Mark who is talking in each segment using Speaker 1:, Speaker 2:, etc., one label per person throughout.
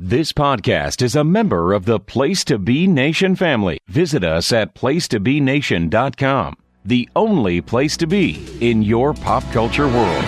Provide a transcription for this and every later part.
Speaker 1: This podcast is a member of the Place to Be Nation family. Visit us at placetobenation.com, the only place to be in your pop culture world.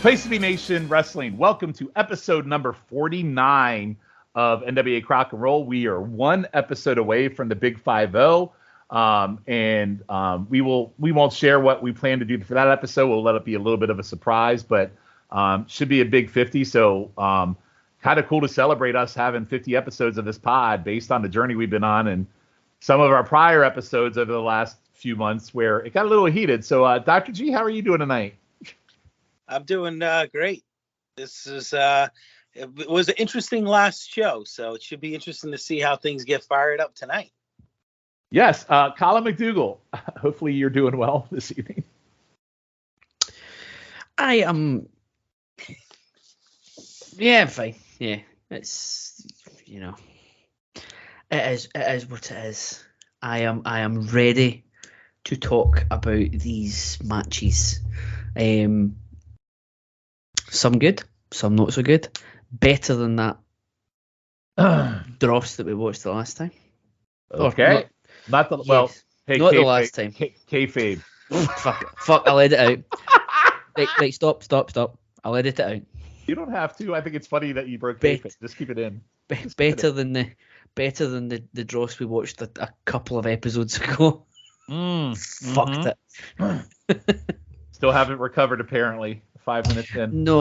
Speaker 2: Place to Be Nation Wrestling. Welcome to episode number 49 of NWA Crock Roll. We are one episode away from the Big 5-0, and we won't share what we plan to do for that episode. We'll let it be a little bit of a surprise, but should be a big 50. So kind of cool to celebrate us having 50 episodes of this pod based on the journey we've been on and some of our prior episodes over the last few months where it got a little heated. So Dr. G, how are you doing tonight?
Speaker 3: I'm doing great. This is it was an interesting last show, so it should be interesting to see how things get fired up tonight.
Speaker 2: Yes, Colin McDougall. Hopefully you're doing well this evening.
Speaker 4: I am. Yeah, I'm fine. Yeah, it's it is what it is. I am ready to talk about these matches. Some good, some not so good. Better than that dross that we watched the last time.
Speaker 2: Okay. Not the last time. Kayfabe.
Speaker 4: Fuck, I'll edit it out. Right, stop. I'll edit it out.
Speaker 2: You don't have to. I think it's funny that you broke kayfabe. Just keep it in.
Speaker 4: Better than the dross we watched a couple of episodes ago. Fucked it.
Speaker 2: Still haven't recovered apparently. 5 minutes in.
Speaker 4: No,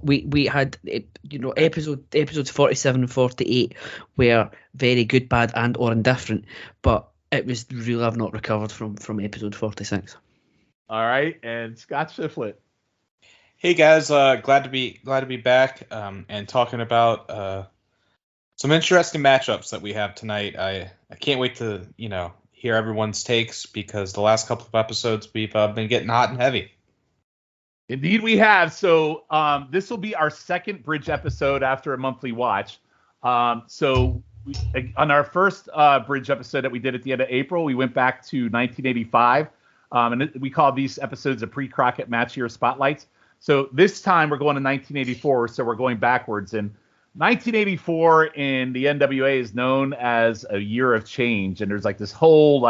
Speaker 4: we had episodes 47 and 48 were very good, bad, and or indifferent, but it was real. I've not recovered from episode 46.
Speaker 2: All right, and Scott Shiflett.
Speaker 5: Hey guys, glad to be back and talking about some interesting matchups that we have tonight. I can't wait to hear everyone's takes because the last couple of episodes we've been getting hot and heavy.
Speaker 2: Indeed we have. So this will be our second bridge episode after a monthly watch. On our first bridge episode that we did at the end of April, we went back to 1985. And we call these episodes the Pre-Crockett Match Year Spotlights. So this time we're going to 1984, so we're going backwards. And 1984 in the NWA is known as a year of change. And there's like this whole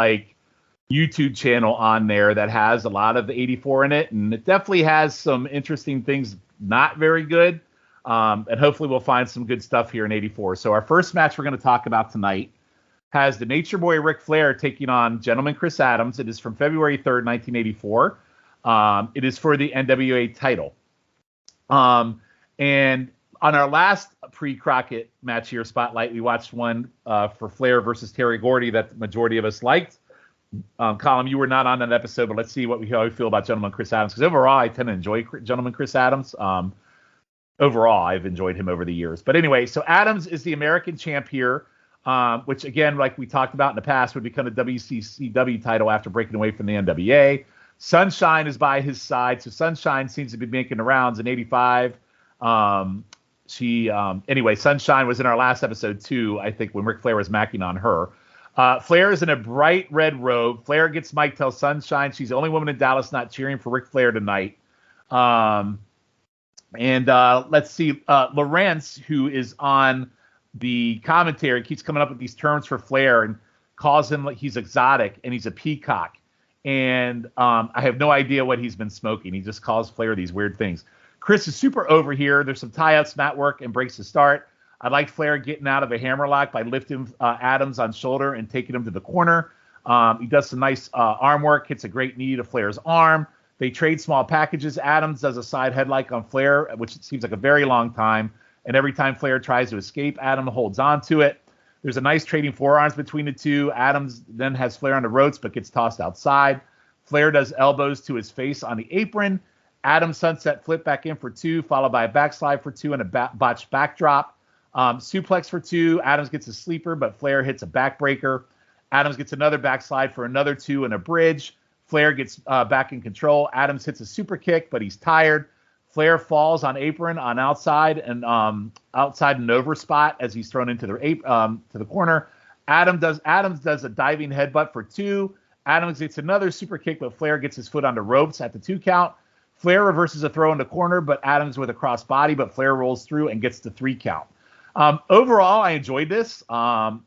Speaker 2: YouTube channel on there that has a lot of the 84 in it, and it definitely has some interesting things not very good, and hopefully we'll find some good stuff here in 84. So our first match we're going to talk about tonight has the Nature Boy Ric Flair taking on Gentleman Chris Adams. It is from February 3rd, 1984. It is for the NWA title. And on our last Pre-Crockett Match Year Spotlight, we watched one for Flair versus Terry Gordy that the majority of us liked. Colin, you were not on that episode, but let's see how we feel about Gentleman Chris Adams. Because overall, I tend to enjoy Gentleman Chris Adams. Overall, I've enjoyed him over the years. But anyway, so Adams is the American champ here, which, again, like we talked about in the past, would become a WCCW title after breaking away from the NWA. Sunshine is by his side. So Sunshine seems to be making the rounds in 85. Anyway, Sunshine was in our last episode, too, I think, when Ric Flair was macking on her. Flair is in a bright red robe. Flair gets Mike tells Sunshine she's the only woman in Dallas not cheering for Ric Flair tonight. Let's see. Lawrence, who is on the commentary, keeps coming up with these terms for Flair and calls him like he's exotic and he's a peacock. And I have no idea what he's been smoking. He just calls Flair these weird things. Chris is super over here. There's some tie-outs, mat work, and breaks to start. I like Flair getting out of a hammerlock by lifting Adams on shoulder and taking him to the corner. He does some nice arm work, hits a great knee to Flair's arm. They trade small packages. Adams does a side headlock on Flair, which seems like a very long time. And every time Flair tries to escape, Adam holds on to it. There's a nice trading forearms between the two. Adams then has Flair on the ropes but gets tossed outside. Flair does elbows to his face on the apron. Adams sunset flip back in for 2, followed by a backslide for 2 and a botched backdrop. Suplex for 2. Adams gets a sleeper, but Flair hits a backbreaker. Adams gets another backslide for another 2 and a bridge. Flair gets back in control. Adams hits a super kick, but he's tired. Flair falls on apron on outside and outside an over spot as he's thrown into the corner. Adams does a diving headbutt for 2. Adams gets another super kick, but Flair gets his foot on the ropes at the 2 count. Flair reverses a throw in the corner, but Adams with a cross body, but Flair rolls through and gets the 3 count. Overall, I enjoyed this. And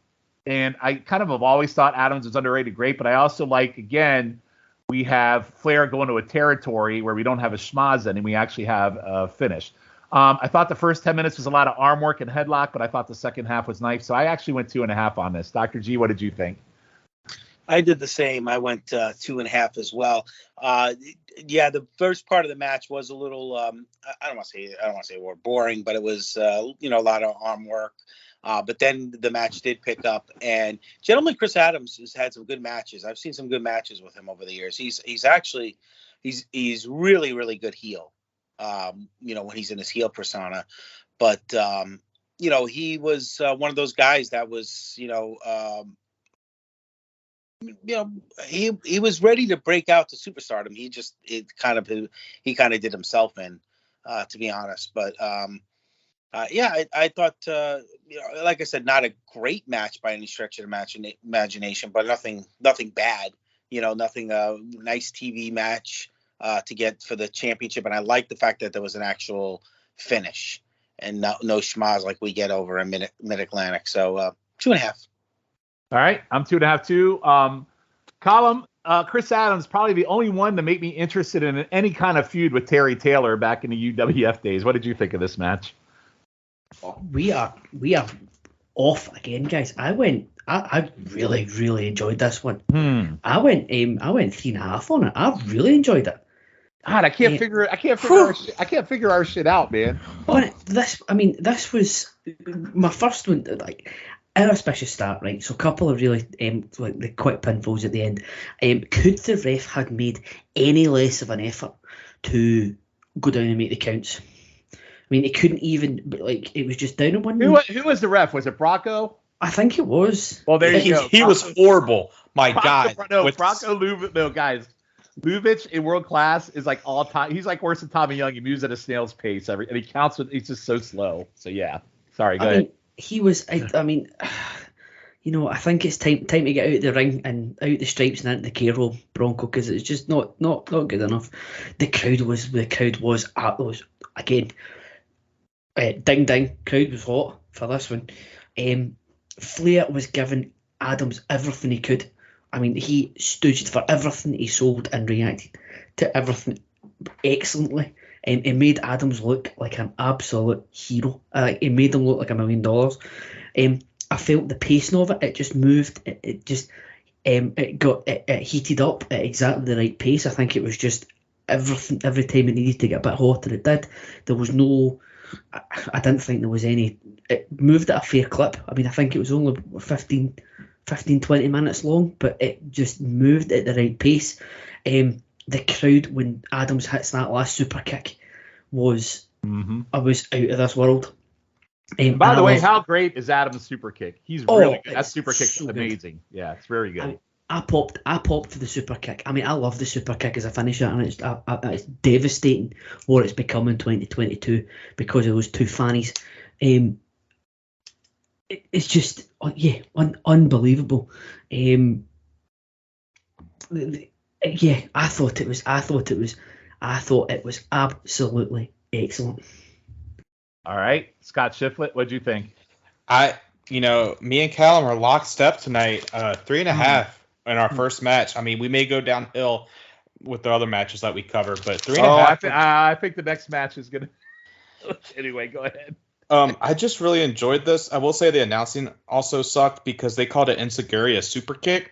Speaker 2: I kind of have always thought Adams was underrated great, but I also like, again, we have Flair going to a territory where we don't have a schmaz and we actually have a finish. I thought the first 10 minutes was a lot of arm work and headlock, but I thought the second half was nice. So I actually went 2.5 on this. Dr. G, what did you think?
Speaker 3: I did the same. I went 2.5 as well. Yeah, the first part of the match was a little I don't want to say more boring, but it was a lot of arm work. But then the match did pick up, and gentleman Chris Adams has had some good matches. I've seen some good matches with him over the years. He's really, really good heel. When he's in his heel persona, but he was one of those guys that was he was ready to break out to superstardom. He kind of did himself in, to be honest. But I thought, like I said, not a great match by any stretch of the imagination, but nothing bad. Nothing nice TV match to get for the championship. And I like the fact that there was an actual finish and no schmaz like we get over in Mid-Atlantic. So 2.5.
Speaker 2: All right, I'm 2.5 too. Column, Chris Adams, probably the only one to make me interested in any kind of feud with Terry Taylor back in the UWF days. What did you think of this match?
Speaker 4: We are off again, guys. I really, really enjoyed this one. I went 3.5 on it. I really enjoyed it.
Speaker 2: God, I can't figure our shit out, man.
Speaker 4: This was my first one. Like, inauspicious start, right? So a couple of really like the quick pinfalls at the end. Could the ref had made any less of an effort to go down and make the counts? I mean, it couldn't even, like, it was just down on one.
Speaker 2: Who was the ref? Was it Brocco?
Speaker 4: I think it was.
Speaker 2: Well, there you go.
Speaker 5: He was horrible. My God.
Speaker 2: No, guys. Lubitsch in world class is like all time. He's like worse than Tommy Young. He moves at a snail's pace. And he counts with, he's just so slow. So, yeah. Sorry, go ahead.
Speaker 4: He was, I think it's time to get out the ring and out the stripes and into the K-Roll Bronco, because it's just not good enough. The crowd was again. Ding ding, crowd was hot for this one. Flair was giving Adams everything he could. I mean, he stooged for everything, he sold and reacted to everything excellently. It made Adams look like an absolute hero. It made him look like $1 million. I felt the pacing of it. It just moved. It heated up at exactly the right pace. I think it was just everything. Every time it needed to get a bit hotter, it did. There was no. I didn't think there was any. It moved at a fair clip. I mean, I think it was only 15, 20 minutes long, but it just moved at the right pace. The crowd when Adams hits that last super kick was I was out of this world.
Speaker 2: By the way, how great is Adams' super kick? He's really good. That super kick's so amazing. Good. Yeah, it's very good.
Speaker 4: I popped for the super kick. I mean, I love the super kick as a finisher, and it's devastating what it's become in 2022 because of those two fannies. It's just unbelievable. I thought it was absolutely excellent.
Speaker 2: All right, Scott Shiflett, what'd you think?
Speaker 5: Me and Callum are lockstep tonight. 3.5 in our first match. I mean, we may go downhill with the other matches that we cover, but 3.5.
Speaker 2: I think the next match is gonna. Anyway, go ahead.
Speaker 5: I just really enjoyed this. I will say the announcing also sucked because they called it Enziguri a super kick.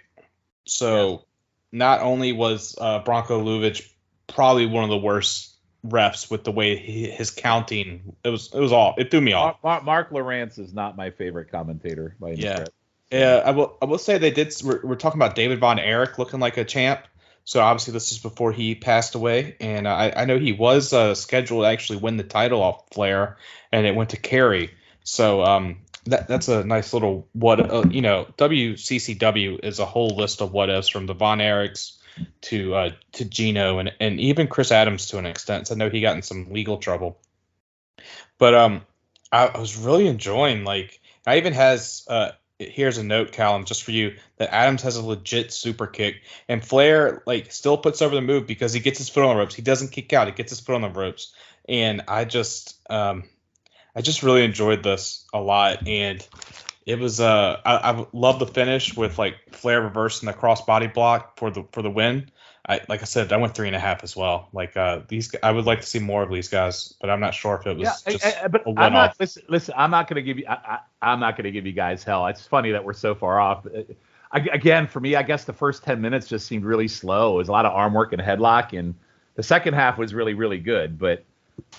Speaker 5: So not only was Bronco Lubitsch probably one of the worst refs with the way his counting, it threw me off.
Speaker 2: Mark Lawrence is not my favorite commentator by any stretch.
Speaker 5: Yeah, I will say they did. We're talking about David Von Erich looking like a champ. So obviously this is before he passed away, and I know he was scheduled to actually win the title off Flair, and it went to Kerry. So that's a nice little WCCW is a whole list of what ifs, from the Von Erichs to Gino and even Chris Adams to an extent. So I know he got in some legal trouble, but I was really enjoying, like, I even has here's a note, Callum, just for you, that Adams has a legit super kick, and Flair like still puts over the move because he gets his foot on the ropes. He doesn't kick out; he gets his foot on the ropes, and I just really enjoyed this a lot, and it was I love the finish with like Flair reversing the crossbody block for the win. Like I said, I went 3.5 as well. Like I would like to see more of these guys, but I'm not sure if it was
Speaker 2: but
Speaker 5: a
Speaker 2: I'm not.
Speaker 5: one-off.
Speaker 2: Listen. I'm not going to give you. I'm not going to give you guys hell. It's funny that we're so far off. Again, for me, I guess the first 10 minutes just seemed really slow. It was a lot of arm work and headlock, and the second half was really, really good. But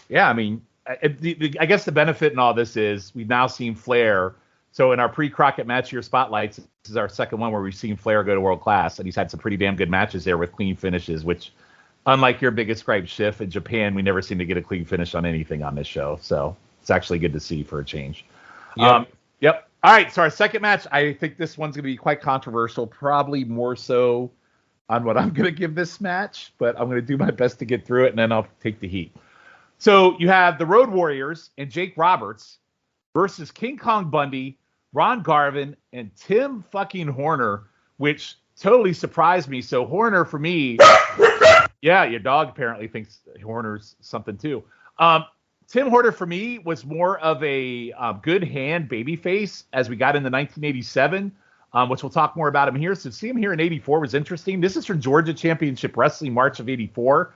Speaker 2: yeah, I mean, I guess the benefit in all this is we've now seen Flair. So in our pre-Crockett match year spotlights, this is our second one where we've seen Flair go to world class, and he's had some pretty damn good matches there with clean finishes, which, unlike your biggest gripe, Schiff, in Japan, we never seem to get a clean finish on anything on this show. So it's actually good to see for a change. Yep. All right, so our second match, I think this one's going to be quite controversial, probably more so on what I'm going to give this match, but I'm going to do my best to get through it, and then I'll take the heat. So you have the Road Warriors and Jake Roberts versus King Kong Bundy, Ron Garvin, and Tim fucking Horner, which totally surprised me. So Horner, for me, yeah, your dog apparently thinks Horner's something too. Tim Horner, for me, was more of a good hand babyface as we got into 1987, which we'll talk more about him here. So see him here in 84 was interesting. This is from Georgia Championship Wrestling, March of 84.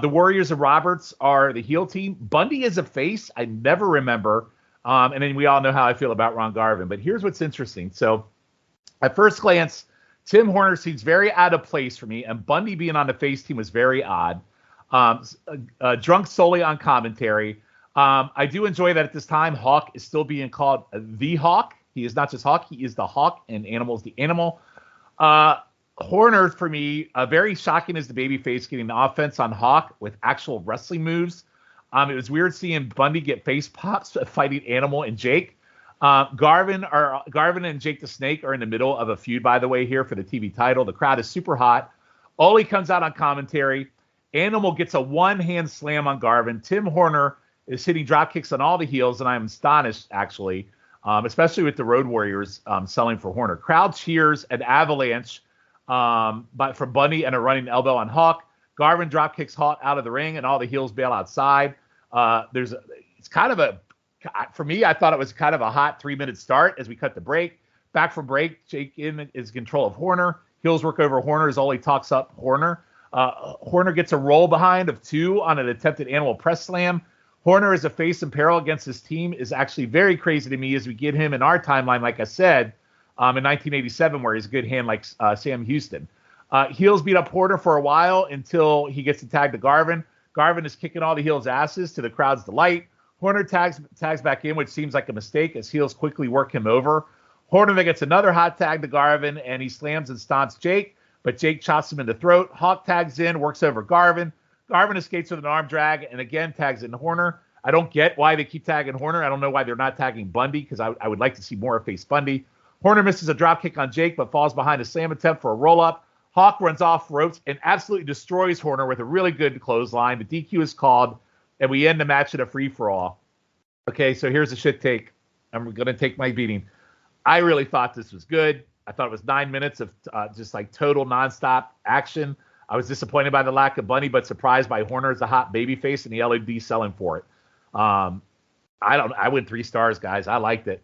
Speaker 2: The Warriors and Roberts are the heel team. Bundy is a face. I never remember. And then we all know how I feel about Ron Garvin. But here's what's interesting. So at first glance, Tim Horner seems very out of place for me. And Bundy being on the face team was very odd. Drunk solely on commentary. I do enjoy that at this time, Hawk is still being called the Hawk. He is not just Hawk. He is the Hawk, and Animal is the animal. Horner, for me, very shocking as the babyface, getting the offense on Hawk with actual wrestling moves. It was weird seeing Bundy get face pops fighting Animal and Jake. Garvin and Jake the Snake are in the middle of a feud, by the way, here for the TV title. The crowd is super hot. Ole comes out on commentary. Animal gets a one-hand slam on Garvin. Tim Horner is hitting drop kicks on all the heels, and I'm astonished, actually, especially with the Road Warriors selling for Horner. Crowd cheers an avalanche from Bundy and a running elbow on Hawk. Garvin drop kicks Hawk out of the ring, and all the heels bail outside. It's kind of for me, I thought it was kind of a hot 3-minute start as we cut the break. Back from break, Jake is in control of Horner. Heels work over Horner as Ole talks up Horner. Horner gets a roll behind of 2 on an attempted Animal press slam. Horner as a face in peril against his team is actually very crazy to me as we get him in our timeline, like I said, in 1987, where he's a good hand like Sam Houston. Heels beat up Horner for a while until he gets to tag to Garvin. Garvin is kicking all the heels' asses to the crowd's delight. Horner tags back in, which seems like a mistake as heels quickly work him over. Horner then gets another hot tag to Garvin, and he slams and stomps Jake, but Jake chops him in the throat. Hawk tags in, works over Garvin. Garvin escapes with an arm drag and again tags in Horner. I don't get why they keep tagging Horner. I don't know why they're not tagging Bundy, because I would like to see more of face Bundy. Horner misses a drop kick on Jake, but falls behind a slam attempt for a roll-up. Hawk runs off ropes and absolutely destroys Horner with a really good clothesline. The DQ is called, and we end the match at a free-for-all. Okay, so here's a shit take. I'm going to take my beating. I really thought this was good. I thought it was 9 minutes of just like total nonstop action. I was disappointed by the lack of Bundy, but surprised by Horner as a hot babyface and the LED selling for it. I went 3 stars, guys. I liked it.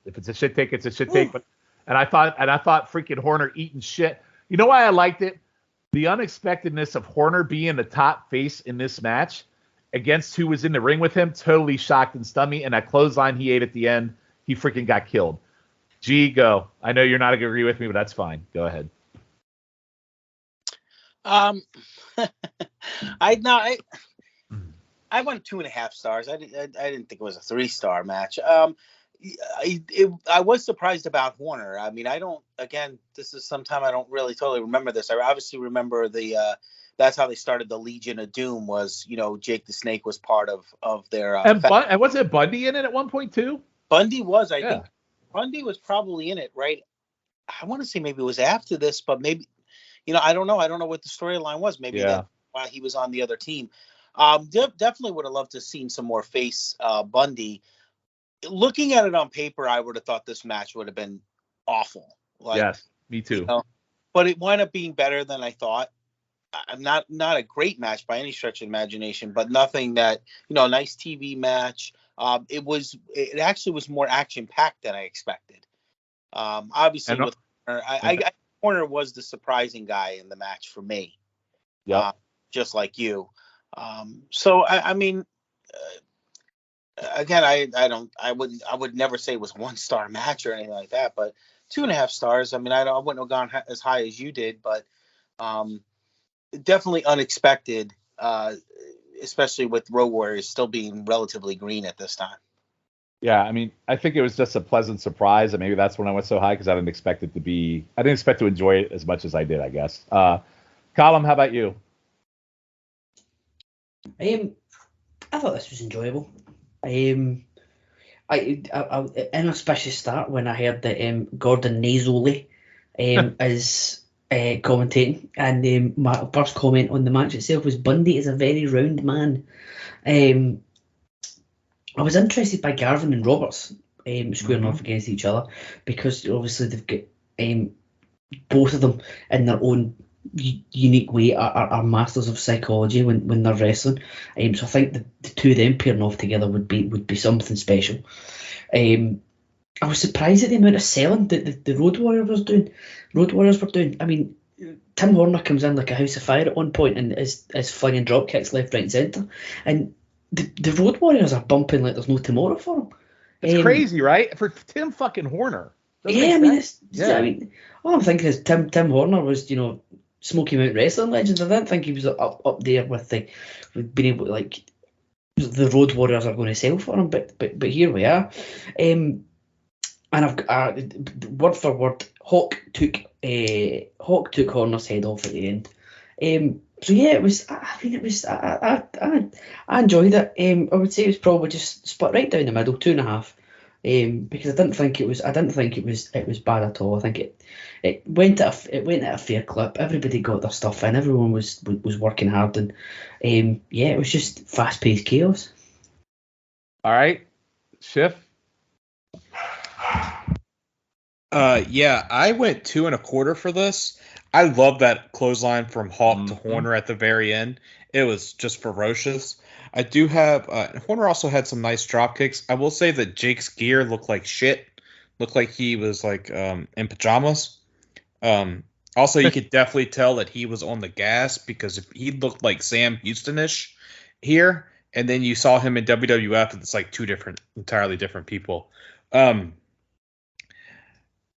Speaker 2: If it's a shit take, it's a shit take. But I thought freaking Horner eating shit. You know why I liked it? The unexpectedness of Horner being the top face in this match against who was in the ring with him totally shocked and stunned me. And that clothesline he ate at the end, he freaking got killed. G, go. I know you're not going to agree with me, but that's fine. Go ahead.
Speaker 3: I went 2.5 stars. I didn't think it was a 3-star match. I was surprised about Horner. I mean, this is sometime I don't really totally remember this. I obviously remember that's how they started the Legion of Doom was, Jake the Snake was part of their.
Speaker 2: And wasn't Bundy in it at one point too?
Speaker 3: Bundy was, I think Bundy was probably in it, right? I want to say maybe it was after this, but maybe, I don't know. I don't know what the storyline was. Maybe that while he was on the other team. Definitely would have loved to have seen some more face Bundy. Looking at it on paper, I would have thought this match would have been awful.
Speaker 2: Yes, me too.
Speaker 3: But it wound up being better than I thought. I'm not a great match by any stretch of imagination, but nothing that, nice TV match. It actually was more action packed than I expected. Obviously, with Horner was the surprising guy in the match for me. Yeah, just like you. So I mean, again, I would never say it was a 1-star match or anything like that, but 2.5 stars. I mean, I wouldn't have gone as high as you did, but definitely unexpected, especially with Road Warriors still being relatively green at this time.
Speaker 2: Yeah, I mean, I think it was just a pleasant surprise, and maybe that's when I went so high because I didn't expect to enjoy it as much as I did, I guess. Colin, how about you?
Speaker 4: I thought this was enjoyable. I inauspicious start when I heard that Gordon Nazoli is commentating, and my first comment on the match itself was Bundy is a very round man. I was interested by Garvin and Roberts squaring off against each other because obviously they've got both of them in their own unique way are masters of psychology when they're wrestling. So I think the two of them pairing off together would be something special. I was surprised at the amount of selling that the Road Warriors were doing. I mean, Tim Horner comes in like a house of fire at one point and is flinging drop kicks left, right, and centre, and the Road Warriors are bumping like there's no tomorrow for them.
Speaker 2: It's crazy, right? For Tim fucking Horner.
Speaker 4: I mean, all I'm thinking is Tim Horner was, Smoky Mountain Wrestling legend. I didn't think he was up there with being able to, the Road Warriors are going to sell for him, but here we are. And I've got word for word, Hawk took Horner's head off at the end. So yeah, it was. I mean, it was. I enjoyed it. I would say it was probably just split right down the middle, 2.5. Because I didn't think it was bad at all. I think it went at a fair clip. Everybody got their stuff in. Everyone was working hard, and it was just fast paced chaos.
Speaker 2: All right, Schiff.
Speaker 5: I went 2.25 for this. I love that clothesline from Hawk to Horner at the very end. It was just ferocious. I do have Horner also had some nice drop kicks. I will say that Jake's gear looked like shit. Looked like he was in pajamas. Also, you could definitely tell that he was on the gas because if he looked like Sam Houston-ish here, and then you saw him in WWF, it's like two entirely different people.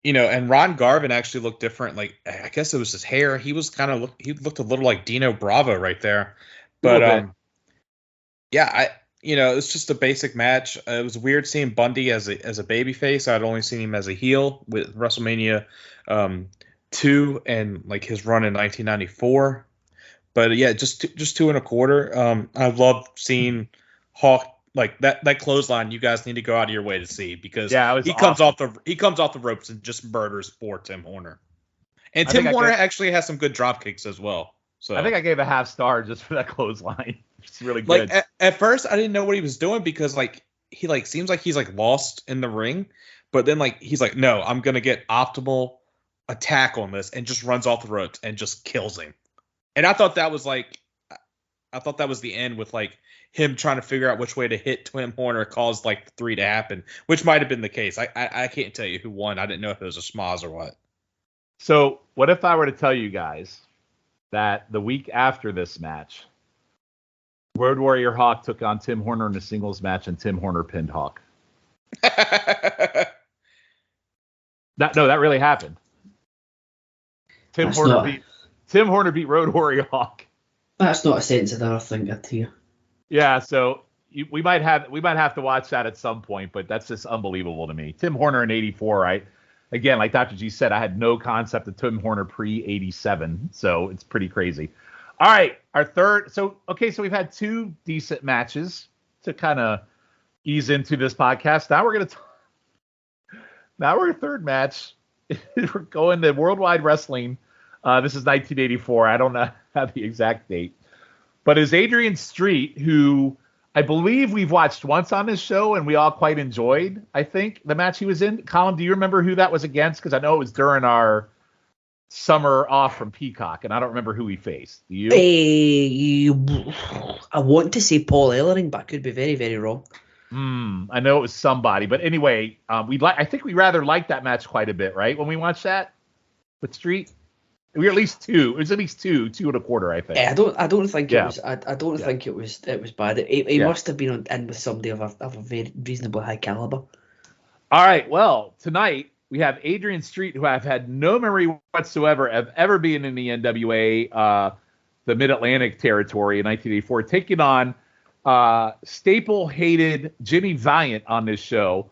Speaker 5: And Ron Garvin actually looked different. Like, I guess it was his hair. He was he looked a little like Dino Bravo right there. But it's just a basic match. It was weird seeing Bundy as a babyface. I'd only seen him as a heel with WrestleMania 2 and like his run in 1994. But yeah, just 2.25. I love seeing Hawk. Like that clothesline, you guys need to go out of your way to see because he comes off the ropes and just murders poor Tim Horner. And Tim Horner actually has some good drop kicks as well. So
Speaker 2: I think I gave a 0.5 star just for that clothesline. It's really good.
Speaker 5: Like at first, I didn't know what he was doing because he seems like he's lost in the ring, but then he's like, no, I'm gonna get optimal attack on this, and just runs off the ropes and just kills him. And I thought that was the end with him trying to figure out which way to hit Tim Horner caused the 3 to happen, which might have been the case. I can't tell you who won. I didn't know if it was a schmoz or what.
Speaker 2: So what if I were to tell you guys that the week after this match, Road Warrior Hawk took on Tim Horner in a singles match and Tim Horner pinned Hawk? That really happened. Tim Horner beat Road Warrior Hawk.
Speaker 4: That's not a sense of the earth thing, I tell you.
Speaker 2: Yeah, so we might have to watch that at some point, but that's just unbelievable to me. Tim Horner in '84, right? Again, like Dr. G said, I had no concept of Tim Horner pre-'87, so it's pretty crazy. All right, our third. So we've had two decent matches to kind of ease into this podcast. Now we're our third match. We're going to Worldwide Wrestling. This is 1984. I don't know have the exact date, but it's Adrian Street, who I believe we've watched once on this show, and we all quite enjoyed, I think, the match he was in. Colin, do you remember who that was against? Because I know it was during our summer off from Peacock, and I don't remember who he faced. Do you?
Speaker 4: I want to say Paul Ellering, but I could be very, very wrong.
Speaker 2: I know it was somebody. But anyway, I think we rather liked that match quite a bit, right? When we watched that with Street? We were at least two. It was at least two and a quarter, I think.
Speaker 4: Yeah, I don't think it was. I don't think it was bad. He must have been in with somebody of a very reasonably high caliber.
Speaker 2: All right. Well, tonight we have Adrian Street, who I've had no memory whatsoever of ever being in the NWA, the Mid-Atlantic territory in 1984, taking on staple-hated Jimmy Valiant on this show,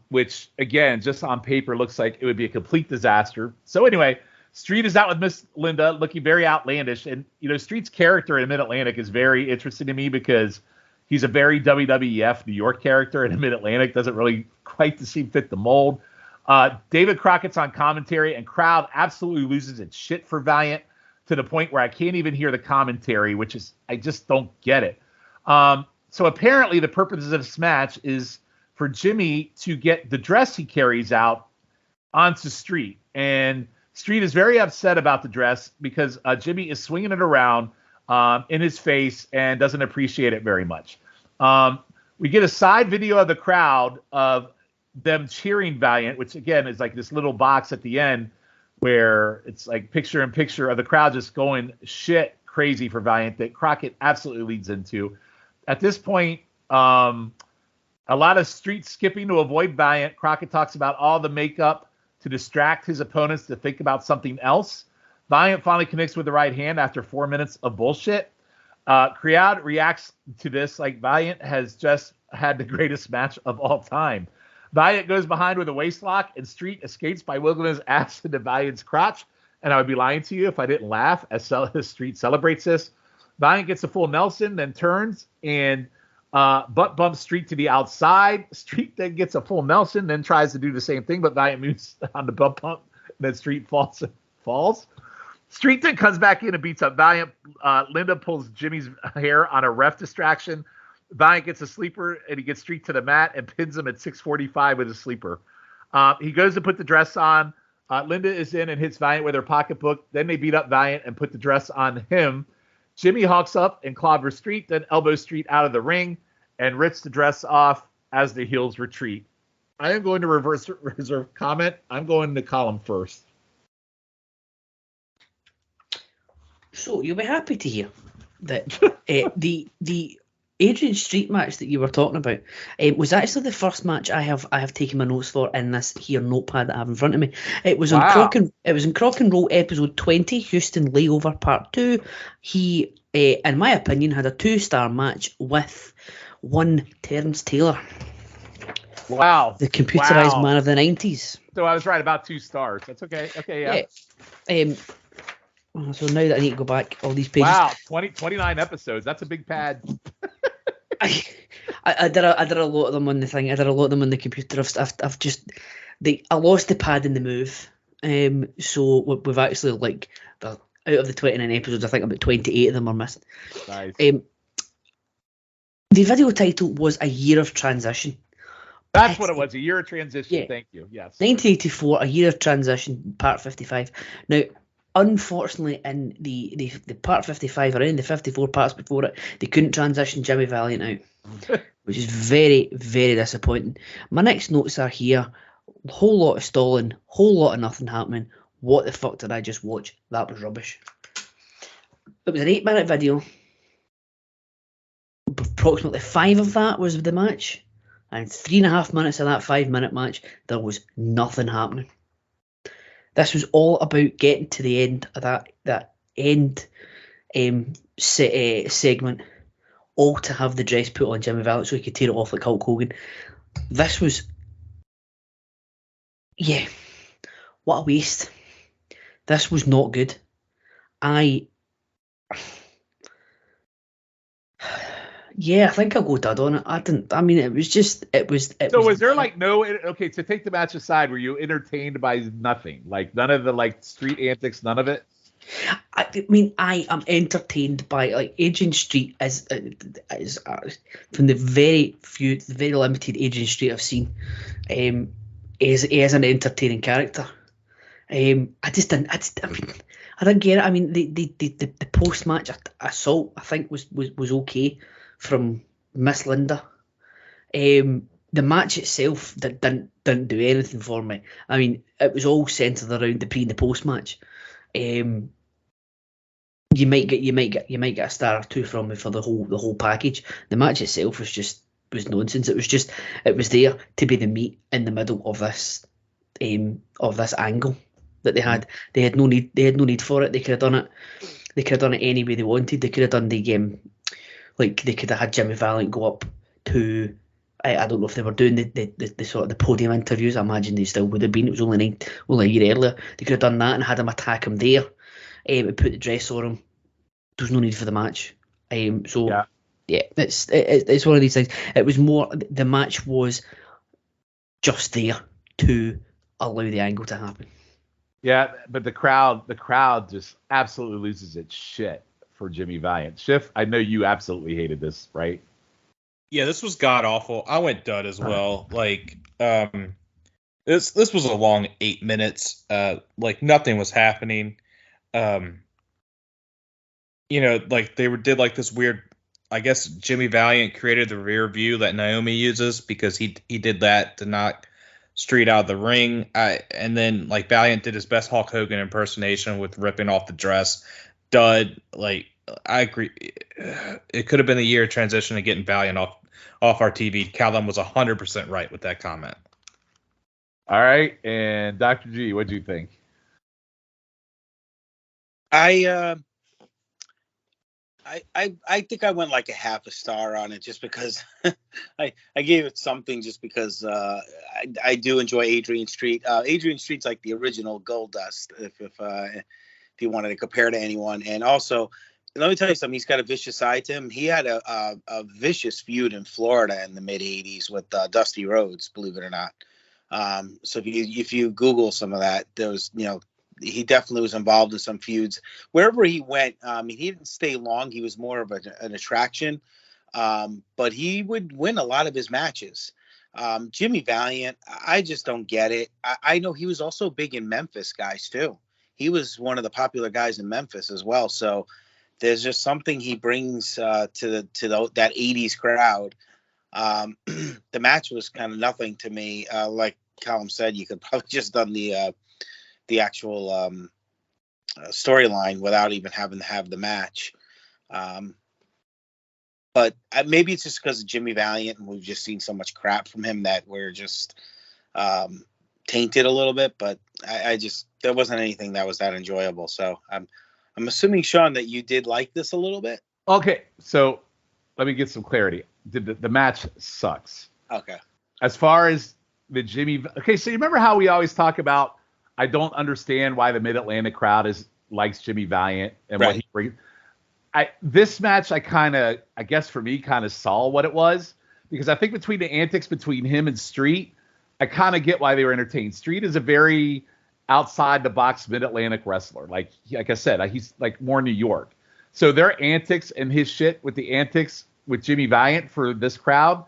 Speaker 2: which again, just on paper, looks like it would be a complete disaster. So anyway. Street is out with Miss Linda, looking very outlandish. And, Street's character in Mid-Atlantic is very interesting to me because he's a very WWF New York character, and Mid-Atlantic doesn't really quite seem fit the mold. David Crockett's on commentary, and crowd absolutely loses its shit for Valiant to the point where I can't even hear the commentary, which is, I just don't get it. So apparently the purpose of this match is for Jimmy to get the dress he carries out onto Street. And Street is very upset about the dress because Jimmy is swinging it around in his face and doesn't appreciate it very much. We get a side video of the crowd of them cheering Valiant, which again is like this little box at the end where it's like picture in picture of the crowd just going shit crazy for Valiant that Crockett absolutely leads into. At this point, a lot of Street skipping to avoid Valiant. Crockett talks about all the makeup to distract his opponents to think about something else. Valiant finally connects with the right hand after 4 minutes of bullshit. Crowd reacts to this like Valiant has just had the greatest match of all time. Valiant goes behind with a waistlock, and Street escapes by wiggling his ass into Valiant's crotch. And I would be lying to you if I didn't laugh as Street celebrates this. Valiant gets a full Nelson, then turns and butt bumps Street to the outside. Street then gets a full Nelson, then tries to do the same thing, but Valiant moves on the butt bump, and then Street falls. Street then comes back in and beats up Valiant. Linda pulls Jimmy's hair on a ref distraction. Valiant gets a sleeper, and he gets Street to the mat and pins him at 6:45 with a sleeper. He goes to put the dress on. Linda is in and hits Valiant with her pocketbook. Then they beat up Valiant and put the dress on him. Jimmy hawks up and clobbers Street, then elbows Street out of the ring and rips the dress off as the heels retreat. I am going to reserve comment. I'm going to Colin first.
Speaker 4: So you'll be happy to hear that the Adrian Street match that you were talking about was actually the first match I have taken my notes for in this here notepad that I have in front of me. It was in Crock and Roll episode 20, Houston Layover Part 2. He, in my opinion, had a 2-star match with one Terrence Taylor.
Speaker 2: Wow.
Speaker 4: The computerized man of the 90s.
Speaker 2: So I was right about 2 stars. That's okay. Okay, yeah.
Speaker 4: So now that I need to go back all these pages.
Speaker 2: Wow, 29 episodes. That's a big pad.
Speaker 4: I did a lot of them on the thing. I did a lot of them on the computer. I lost the pad in the move. So we've actually out of the 29 episodes, I think about 28 of them are missing.
Speaker 2: Nice.
Speaker 4: The video title was A Year of Transition.
Speaker 2: That's what it was. A year of transition. Yeah. Thank you. Yes.
Speaker 4: 1984, A Year of Transition, Part 55. Now, unfortunately, in the Part 55 or in the 54 parts before it, they couldn't transition Jimmy Valiant out, which is very, very disappointing. My next notes are here. Whole lot of stalling, whole lot of nothing happening. What the fuck did I just watch? That was rubbish. It was an 8-minute video. Approximately 5 of that was the match, and 3.5 minutes of that 5-minute match, there was nothing happening. This was all about getting to the end of that end segment, all to have the dress put on Jimmy Valiant so he could tear it off like Hulk Hogan. This was, yeah, what a waste. This was not good. I think I'll go dud on it. It was just,
Speaker 2: So was there like no, okay, to take the match aside, were you entertained by nothing? Like none of the like street antics, none of it?
Speaker 4: I am entertained by like Adrian Street as from the very limited Adrian Street I've seen, is an entertaining character. I didn't get it. I mean, the post match assault I think was okay from Miss Linda. The match itself didn't do anything for me. I mean, it was all centered around the pre and the post match. You might get a star or two from me for the whole package. The match itself was nonsense. It was there to be the meat in the middle of this angle that they had. They had no need for it. They could have done it. They could have done it any way they wanted. They could have done the like they could have had Jimmy Valiant go up to. I don't know if they were doing the sort of the podium interviews. I imagine they still would have been. It was only a year earlier. They could have done that and had him attack him there. And put the dress on him. There was no need for the match. It's one of these things. It was more, the match was just there to allow the angle to happen.
Speaker 2: Yeah, but the crowd just absolutely loses its shit for Jimmy Valiant. Schiff, I know you absolutely hated this, right?
Speaker 5: Yeah, this was god awful. I went dud as well. Like, this was a long 8 minutes. Like nothing was happening. Like they did like this weird. I guess Jimmy Valiant created the rear view that Naomi uses because he did that to knock Street out of the ring. And then like Valiant did his best Hulk Hogan impersonation with ripping off the dress. Dud. Like I agree. It could have been a year of transition to getting Valiant off our TV. Callum was 100% right with that comment.
Speaker 2: All right, and Dr. G, what do you think?
Speaker 3: I think I went like a half a star on it just because I gave it something just because I do enjoy Adrian Street. Adrian Street's like the original Goldust if you wanted to compare to anyone. And also, let me tell you something. He's got a vicious side to him. He had a vicious feud in Florida in the mid '80s with Dusty Rhodes, believe it or not. So if you Google some of that, there was he definitely was involved in some feuds. Wherever he went, he didn't stay long. He was more of an attraction, but he would win a lot of his matches. Jimmy Valiant, I just don't get it. I know he was also big in Memphis, guys, too. He was one of the popular guys in Memphis as well. So there's just something he brings to that 80s crowd. The match was kind of nothing to me. Like Callum said, you could probably just done the actual storyline without even having to have the match. But maybe it's just because of Jimmy Valiant and we've just seen so much crap from him that we're just tainted a little bit. But I just, there wasn't anything that was that enjoyable. So I'm assuming, Shawn, that you did like this a little bit.
Speaker 2: Okay, so let me get some clarity. The match sucks.
Speaker 3: Okay.
Speaker 2: As far as the Jimmy, okay, so you remember how we always talk about, I don't understand why the Mid-Atlantic crowd likes Jimmy Valiant and what he brings. This match, I guess for me, kind of saw what it was, because I think between the antics between him and Street, I kind of get why they were entertained. Street is a very outside the box Mid-Atlantic wrestler. Like I said, he's like more New York. So their antics and his shit with the antics with Jimmy Valiant for this crowd,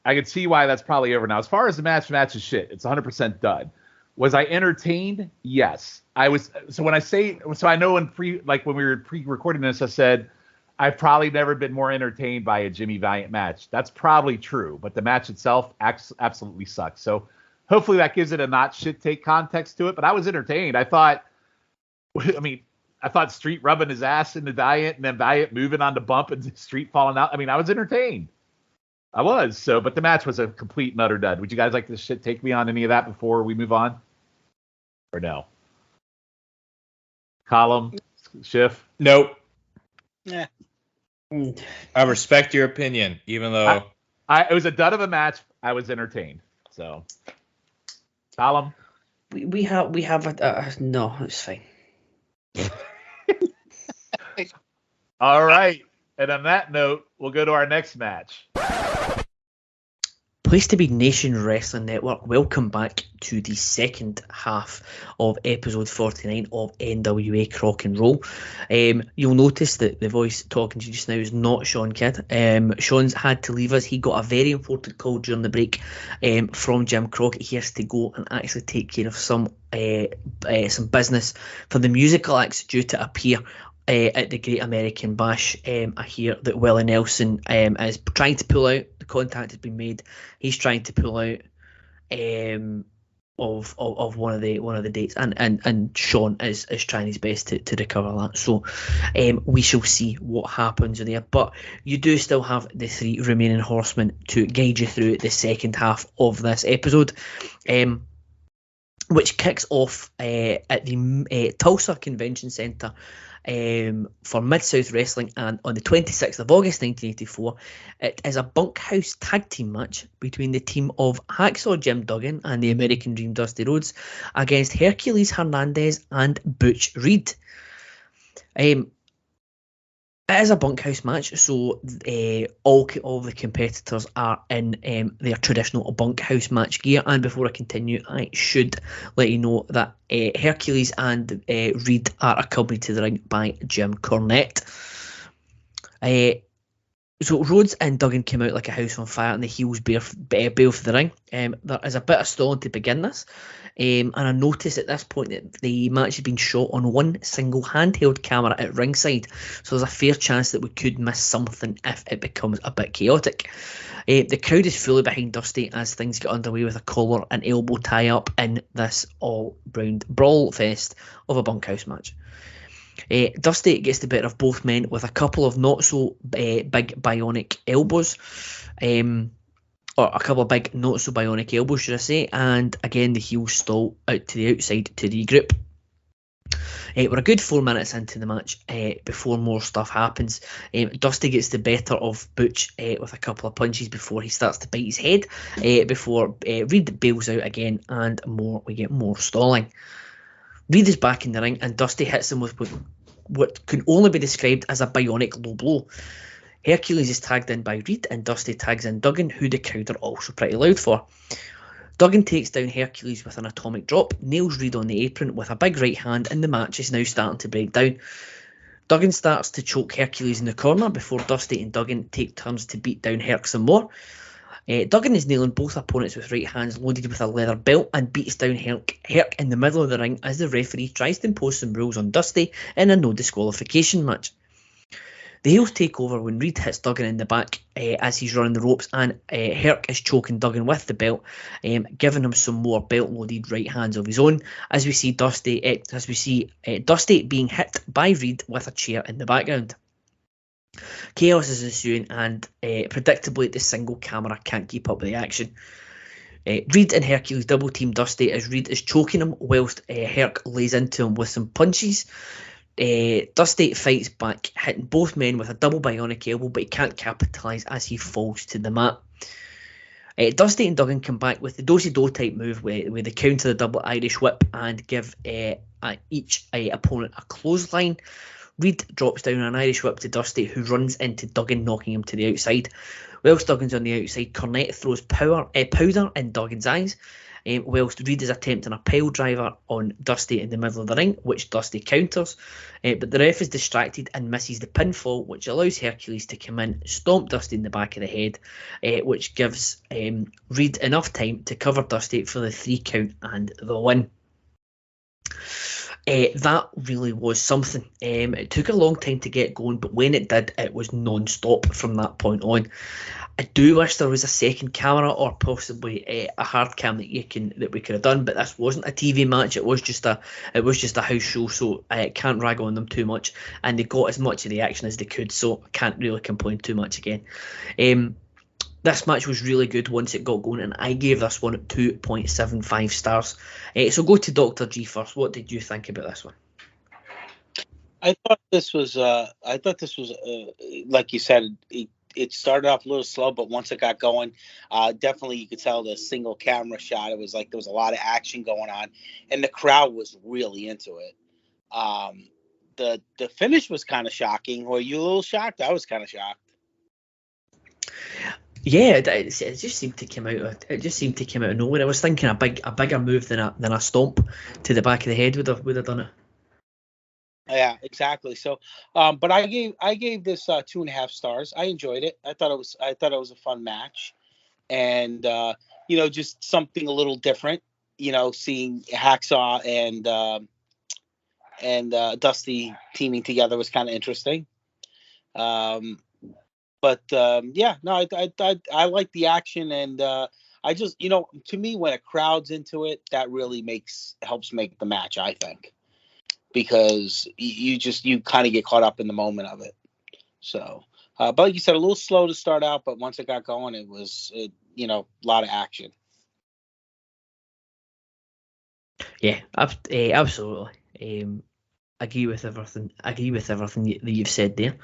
Speaker 2: I could see why that's probably over now. As far as the match is shit. It's 100% dud. Was I entertained? Yes. I was. So when I say, so I know when we were pre-recording this, I said, I've probably never been more entertained by a Jimmy Valiant match. That's probably true, but the match itself absolutely sucks. So hopefully that gives it a not shit take context to it, but I was entertained. I thought Street rubbing his ass into Valiant and then Valiant moving on the bump and Street falling out. I mean, I was entertained. I was. So, but the match was a complete and utter dud. Would you guys like this shit take me on any of that before we move on? Or no? Column? Schiff?
Speaker 5: Nope.
Speaker 3: Yeah.
Speaker 5: I respect your opinion, even though
Speaker 2: it was a dud of a match. I was entertained. So, Column.
Speaker 4: We have no, it's fine.
Speaker 2: All right. And on that note, we'll go to our next match.
Speaker 4: Place to Be Nation Wrestling Network, welcome back to the second half of episode 49 of NWA Crock and Roll. You'll notice that the voice talking to you just now is not Shawn Kidd. Shawn's had to leave us. He got a very important call during the break from Jim Crockett. He has to go and actually take care of some business for the musical acts due to appear at the Great American Bash. I hear that Willie Nelson is trying to pull out. The contact has been made. He's trying to pull out of one of the dates, and Shawn is trying his best to recover that. So we shall see what happens there. But you do still have the three remaining horsemen to guide you through the second half of this episode, which kicks off at the Tulsa Convention Centre for Mid-South Wrestling, and on the 26th of August 1984 it is a bunkhouse tag team match between the team of Hacksaw Jim Duggan and the American Dream Dusty Rhodes against Hercules Hernandez and Butch Reed. It is a bunkhouse match, so all the competitors are in their traditional bunkhouse match gear. And before I continue, I should let you know that Hercules and Reed are accompanied to the ring by Jim Cornette. So Rhodes and Duggan came out like a house on fire, and the heels bail for the ring. There is a bit of stalling to begin this, and I noticed at this point that the match had been shot on one single handheld camera at ringside, so there's a fair chance that we could miss something if it becomes a bit chaotic. The crowd is fully behind Dusty as things get underway with a collar and elbow tie-up in this all-round brawl fest of a bunkhouse match. Dusty gets the better of both men with a couple of not so big bionic elbows, or a couple of big not so bionic elbows, should I say, and again the heels stall out to the outside to regroup. We're a good 4 minutes into the match before more stuff happens. Dusty gets the better of Butch with a couple of punches before he starts to bite his head, before Reed bails out again, and we get more stalling. Reed is back in the ring, and Dusty hits him with what can only be described as a bionic low blow. Hercules is tagged in by Reed, and Dusty tags in Duggan, who the crowd are also pretty loud for. Duggan takes down Hercules with an atomic drop, nails Reed on the apron with a big right hand, and the match is now starting to break down. Duggan starts to choke Hercules in the corner before Dusty and Duggan take turns to beat down Herc some more. Duggan is nailing both opponents with right hands loaded with a leather belt and beats down Herc in the middle of the ring as the referee tries to impose some rules on Dusty in a no disqualification match. The heels take over when Reed hits Duggan in the back as he's running the ropes, and Herc is choking Duggan with the belt, giving him some more belt loaded right hands of his own as we see Dusty being hit by Reed with a chair in the background. Chaos is ensuing, and predictably the single camera can't keep up with the action. Reed and Hercules double team Dusty as Reed is choking him whilst Herc lays into him with some punches. Dusty fights back, hitting both men with a double bionic elbow, but he can't capitalise as he falls to the mat. Dusty and come back with the do-si-do type move where they counter the double Irish whip and give each opponent a clothesline. Reed drops down an Irish whip to Dusty, who runs into Duggan, knocking him to the outside. Whilst Duggan's on the outside, Cornette throws powder in Duggan's eyes, whilst Reed is attempting a pile driver on Dusty in the middle of the ring, which Dusty counters. But the ref is distracted and misses the pinfall, which allows Hercules to come in, stomp Dusty in the back of the head, which gives Reed enough time to cover Dusty for the 3 count and the win. That really was something. It took a long time to get going, but when it did, it was non-stop from that point on. I do wish there was a second camera or possibly a hard cam that we could have done, but this wasn't a TV match. It was just a house show, so I can't rag on them too much, and they got as much of the action as they could, so I can't really complain too much again. This match was really good once it got going, and I gave this one 2.75 stars. So go to Dr. G first. What did you think about this one?
Speaker 3: I thought this was like you said, it started off a little slow, but once it got going, definitely you could tell the single camera shot. It was like there was a lot of action going on, and the crowd was really into it. The finish was kind of shocking. Were you a little shocked? I was kind of shocked.
Speaker 4: Yeah, it just seemed to come out. It just seemed to come out of nowhere. I was thinking a bigger move than a stomp to the back of the head would have done it.
Speaker 3: Yeah, exactly. So, but I gave this 2.5 stars. I enjoyed it. I thought it was a fun match, and just something a little different. Seeing Hacksaw and Dusty teaming together was kind of interesting. Yeah, no, I like the action, and I just to me, when a crowd's into it, that really helps make the match, I think. Because you kind of get caught up in the moment of it. So, but like you said, a little slow to start out, but once it got going, it was a lot of action.
Speaker 4: Yeah, absolutely. Agree with everything. That you've said there.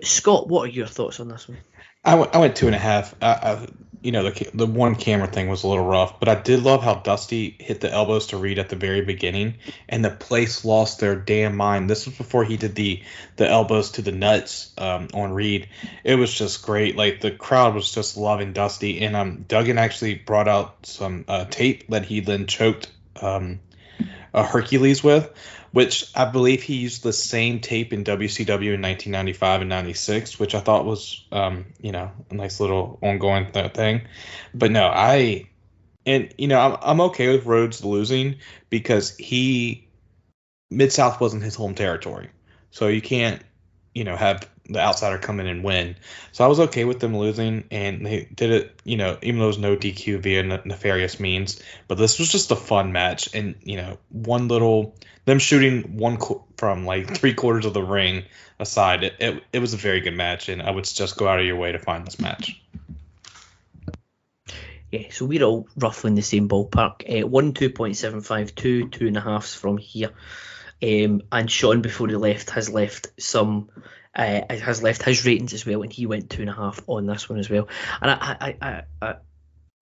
Speaker 4: Scott, what are your thoughts on this one?
Speaker 5: I went 2.5. The one camera thing was a little rough, but I did love how Dusty hit the elbows to Reed at the very beginning, and the place lost their damn mind. This was before he did the elbows to the nuts on Reed. It was just great. Like, the crowd was just loving Dusty, and Duggan actually brought out some tape that he then choked Hercules with, which I believe he used the same tape in WCW in 1995 and 96, which I thought was, a nice little ongoing thing. But no, I'm okay with Rhodes losing because Mid-South wasn't his home territory. So you can't, have the outsider come in and win. So I was okay with them losing, and they did it, even though there was no DQ via nefarious means. But this was just a fun match, and them shooting from like 3/4 of the ring aside, it was a very good match, and I would just go out of your way to find this match.
Speaker 4: Yeah, so we're all roughly in the same ballpark. 2.75, 2.5s from here. And Shawn, before he left, has left his ratings as well, and he went 2.5 on this one as well. And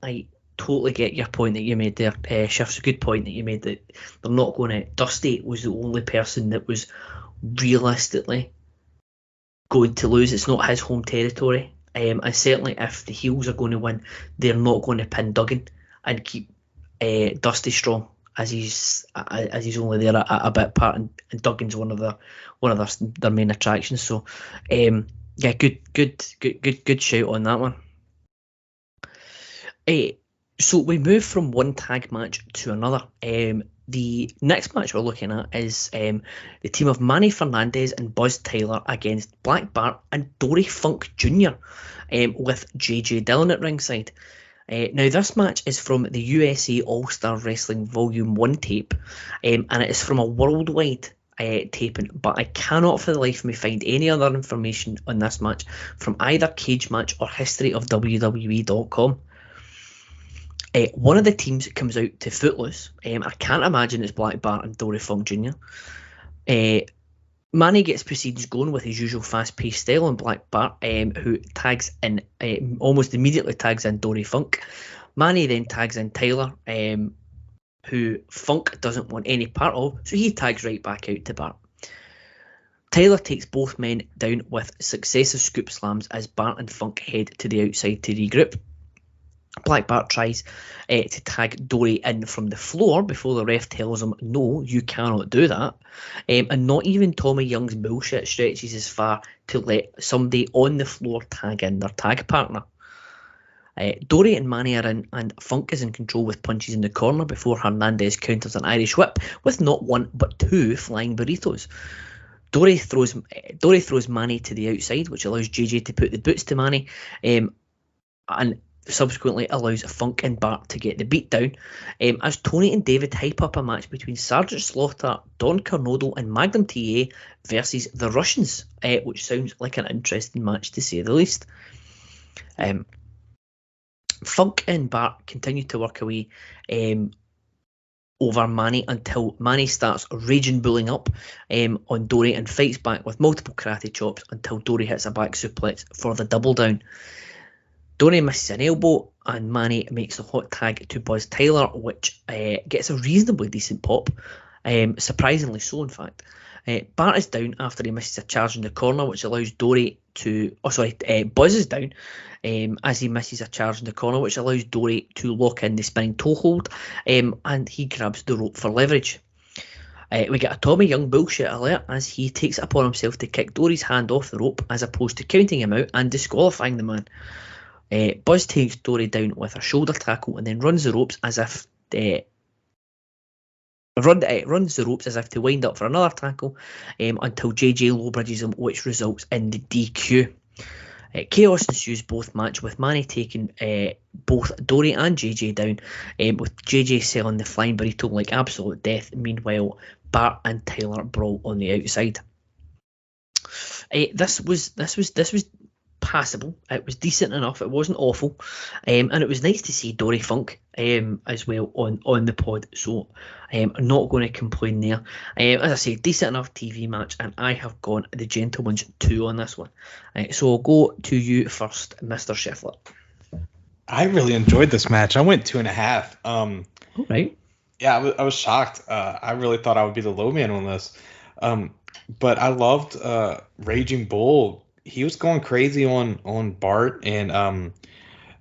Speaker 4: I totally get your point that you made there, Schiff's a good point that you made, that they're not going to. Dusty was the only person that was realistically going to lose. It's not his home territory, and certainly if the heels are going to win, they're not going to pin Duggan and keep Dusty strong, as he's only there a bit part, and Duggan's one of their main attractions. So, yeah, good shout on that one. So we move from one tag match to another. The next match we're looking at is the team of Manny Fernandez and Buzz Taylor against Black Bart and Dory Funk Jr. With JJ Dillon at ringside. Now, this match is from the USA All-Star Wrestling Volume 1 tape, and it is from a worldwide taping, but I cannot for the life of me find any other information on this match from either Cage Match or History of WWE.com. One of the teams comes out to Footloose. I can't imagine it's Black Bart and Dory Funk Jr. Manny gets proceedings going with his usual fast-paced style on Black Bart, who tags in, almost immediately tags in Dory Funk. Manny then tags in Taylor, who Funk doesn't want any part of, so he tags right back out to Bart. Taylor takes both men down with successive scoop slams as Bart and Funk head to the outside to regroup. Black Bart tries to tag Dory in from the floor before the ref tells him, no, you cannot do that. And not even Tommy Young's bullshit stretches as far to let somebody on the floor tag in their tag partner. Dory and Manny are in, and Funk is in control with punches in the corner before Hernandez counters an Irish whip with not one but two flying burritos. Dory throws Manny to the outside, which allows JJ to put the boots to Manny, and subsequently allows Funk and Bart to get the beat down, as Tony and David hype up a match between Sergeant Slaughter, Don Cornado and Magnum TA versus the Russians, which sounds like an interesting match to say the least. Funk and Bart continue to work away over Manny until Manny starts raging bullying up on Dory and fights back with multiple karate chops until Dory hits a back suplex for the double down. Dory misses an elbow and Manny makes a hot tag to Buzz Tyler, which gets a reasonably decent pop, surprisingly so in fact. Bart is down after he misses a charge in the corner, which allows Dory to... Buzz is down as he misses a charge in the corner, which allows Dory to lock in the spinning toe hold, and he grabs the rope for leverage. We get a Tommy Young bullshit alert as he takes it upon himself to kick Dory's hand off the rope as opposed to counting him out and disqualifying the man. Buzz takes Dory down with a shoulder tackle and then runs the ropes as if... runs the ropes as if to wind up for another tackle until JJ lowbridges him, which results in the DQ. Chaos ensues both match with Manny taking both Dory and JJ down, with JJ selling the flying burrito like absolute death. Meanwhile, Bart and Tyler brawl on the outside. This was passable. It was decent enough. It wasn't awful, and it was nice to see Dory Funk as well on the pod. So I'm not going to complain there. As I say, decent enough TV match, and I have gone the Gentleman's 2 on this one. So I'll go to you first, Mr. Scheffler.
Speaker 5: I really enjoyed this match. I went 2.5.
Speaker 4: All right.
Speaker 5: Yeah, I was shocked. I really thought I would be the low man on this. But I loved Raging Bull. He was going crazy on Bart, and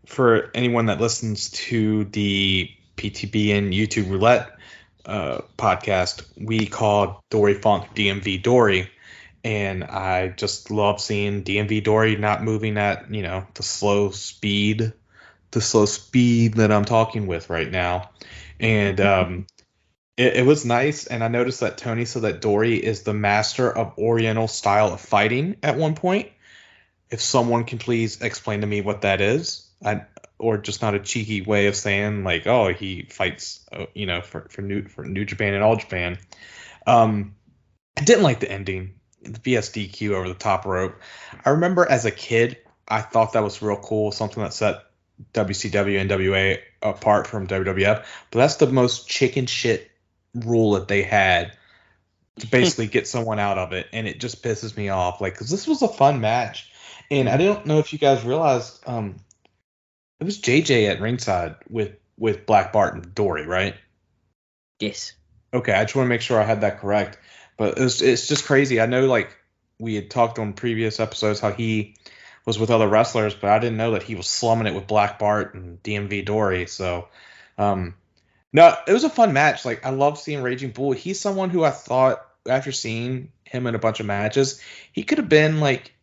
Speaker 5: for anyone that listens to the PTBN YouTube Roulette podcast, we call Dory Funk DMV Dory, and I just love seeing DMV Dory not moving at the slow speed that I'm talking with right now, and it was nice. And I noticed that Tony said that Dory is the master of Oriental style of fighting at one point. If someone can please explain to me what that is, or just not a cheeky way of saying like, oh, he fights, for New Japan and All Japan. I didn't like the ending, the BSDQ over the top rope. I remember as a kid, I thought that was real cool, something that set WCW and NWA apart from WWF. But that's the most chicken shit rule that they had to basically get someone out of it, and it just pisses me off. Like, because this was a fun match, and I don't know if you guys realized, it was JJ at ringside with Black Bart and Dory, right?
Speaker 4: Yes.
Speaker 5: Okay, I just want to make sure I had that correct. But it's just crazy. I know, like, we had talked on previous episodes how he was with other wrestlers, but I didn't know that he was slumming it with Black Bart and DMV Dory. So, no, it was a fun match. Like, I love seeing Raging Bull. He's someone who I thought, after seeing him in a bunch of matches, he could have been, like,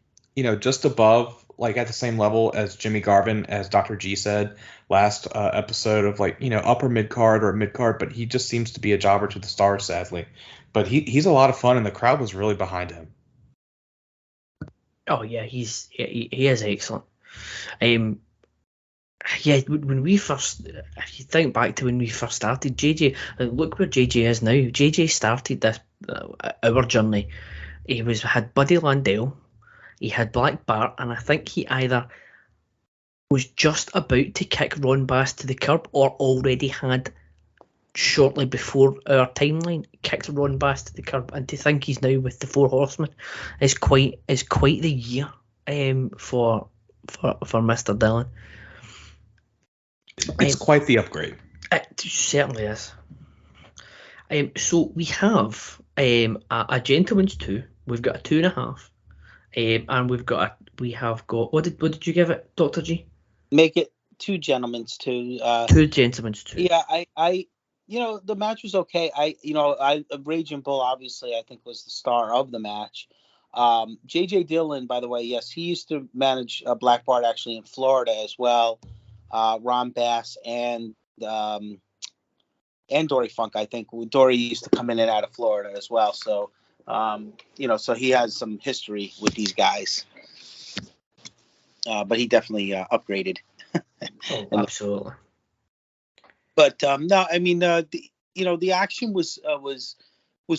Speaker 5: just above, like, at the same level as Jimmy Garvin, as Dr. G said last episode, of, like, upper mid-card or mid-card, but he just seems to be a jobber to the stars, sadly. But he's a lot of fun, and the crowd was really behind him.
Speaker 4: Oh yeah, he is excellent. Yeah, when we first, if you think back to when we first started, JJ, look where JJ is now. JJ started this our journey. He had Buddy Landell, he had Black Bart, and I think he either was just about to kick Ron Bass to the curb or already had, shortly before our timeline, kicked Ron Bass to the curb. And to think he's now with the Four Horsemen is quite the year for Mr. Dillon.
Speaker 5: It's quite the upgrade.
Speaker 4: It certainly is. So we have a Gentleman's 2. We've got a 2.5, and we have got what did you give it, Dr. G?
Speaker 3: Make it 2 Gentlemen's 2.
Speaker 4: 2 Gentlemen's 2.
Speaker 3: Yeah, I the match was okay. Raging Bull obviously I think was the star of the match. JJ Dillon, by the way, yes, he used to manage Black Bart actually in Florida as well. Ron Bass and Dory Funk, I think. Dory used to come in and out of Florida as well. So, so he has some history with these guys. But he definitely upgraded.
Speaker 4: Oh, absolutely.
Speaker 3: But no, I mean, the action was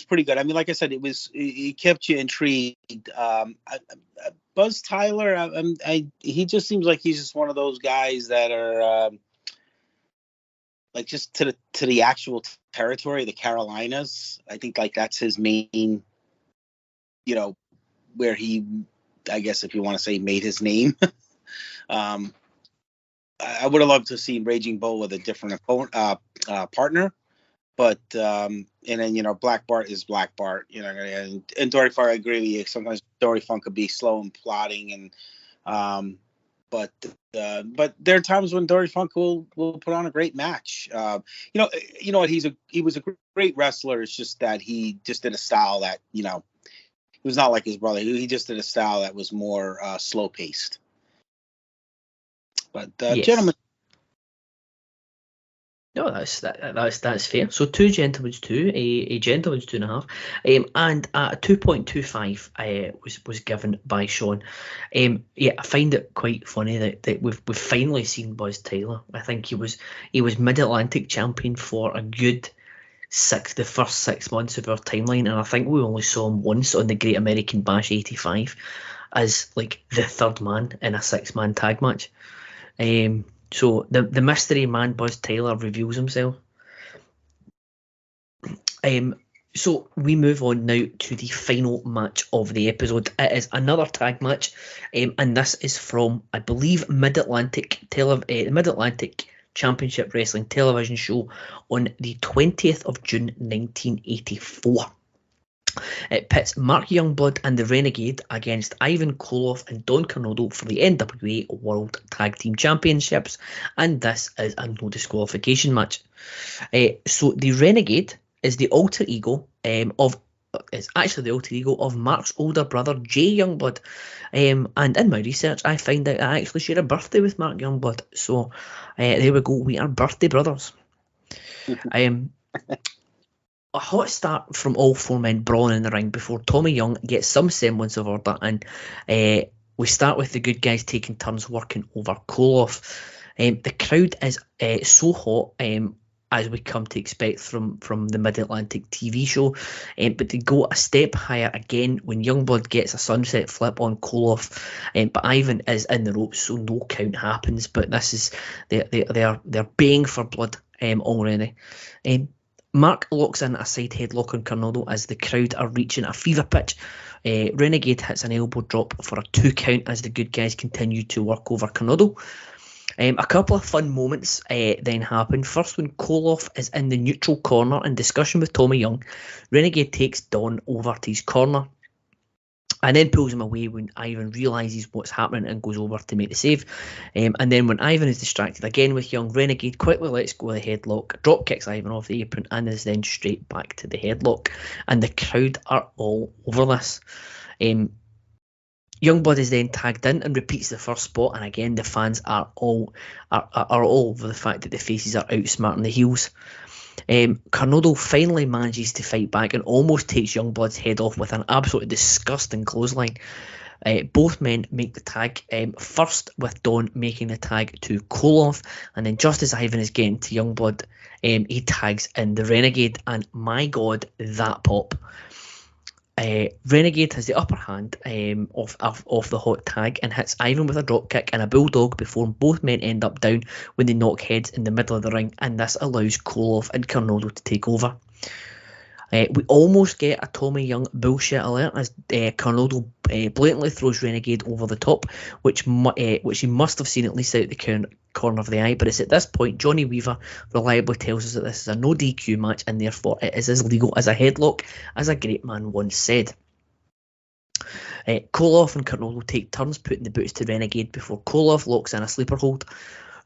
Speaker 3: pretty good. I mean, like I said, it kept you intrigued. Buzz Tyler, he just seems like he's just one of those guys that are like just to the actual territory, the Carolinas. I think like that's his main, where he, I guess if you want to say, made his name. I would have loved to see Raging Bull with a different partner, but and then Black Bart is Black Bart, and Dory Funk. I agree with you. Sometimes Dory Funk could be slow and plodding, and but there are times when Dory Funk will put on a great match. You know what? He was a great wrestler. It's just that he just did a style that he was not like his brother. He just did a style that was more slow paced. But
Speaker 4: Yes.
Speaker 3: Gentlemen.
Speaker 4: No, that's fair. So 2 gentlemen's 2, a gentleman's 2.5, and a 2.25 was given by Shawn. I find it quite funny that we've finally seen Buzz Taylor. I think he was Mid-Atlantic champion for a good the first 6 months of our timeline, and I think we only saw him once on the Great American Bash '85 as like the third man in a 6-man tag match. So the mystery man Buzz Taylor reveals himself. So we move on now to the final match of the episode. It is another tag match, and this is from, I believe, Mid-Atlantic Championship Wrestling television show on the 20th of June 1984. It pits Mark Youngblood and the Renegade against Ivan Koloff and Don Cornado for the NWA World Tag Team Championships, and this is a no disqualification match. So the Renegade is the alter ego of Mark's older brother Jay Youngblood, and in my research I find out I actually share a birthday with Mark Youngblood, so there we go, we are birthday brothers. A hot start from all 4 men brawling in the ring before Tommy Young gets some semblance of order, and we start with the good guys taking turns working over Koloff. The crowd is so hot, as we come to expect from the Mid-Atlantic TV show, but they go a step higher again when Youngblood gets a sunset flip on Koloff, but Ivan is in the ropes, so no count happens. But this is they're baying for blood already. Mark locks in a side headlock on Cornado as the crowd are reaching a fever pitch. Renegade hits an elbow drop for a 2 count as the good guys continue to work over Cornado. A couple of fun moments then happen. First, when Koloff is in the neutral corner in discussion with Tommy Young, Renegade takes Don over to his corner and then pulls him away when Ivan realises what's happening and goes over to make the save. And then when Ivan is distracted again with Young, Renegade quickly lets go of the headlock, drop kicks Ivan off the apron, and is then straight back to the headlock. And the crowd are all over this. Youngblood is then tagged in and repeats the first spot, and again the fans are all over the fact that the faces are outsmarting the heels. Cornado finally manages to fight back and almost takes Youngblood's head off with an absolutely disgusting clothesline. Both men make the tag, first with Don making the tag to Koloff, and then just as Ivan is getting to Youngblood, he tags in the Renegade, and my god, that pop. Renegade has the upper hand off the hot tag and hits Ivan with a drop kick and a bulldog before both men end up down when they knock heads in the middle of the ring, and this allows Koloff and Cornado to take over. We almost get a Tommy Young bullshit alert as Cornado blatantly throws Renegade over the top, which he must have seen at least out the corner of the eye, but it's at this point Johnny Weaver reliably tells us that this is a no DQ match and therefore it is as legal as a headlock, as a great man once said. Koloff and Cornado take turns putting the boots to Renegade before Koloff locks in a sleeper hold.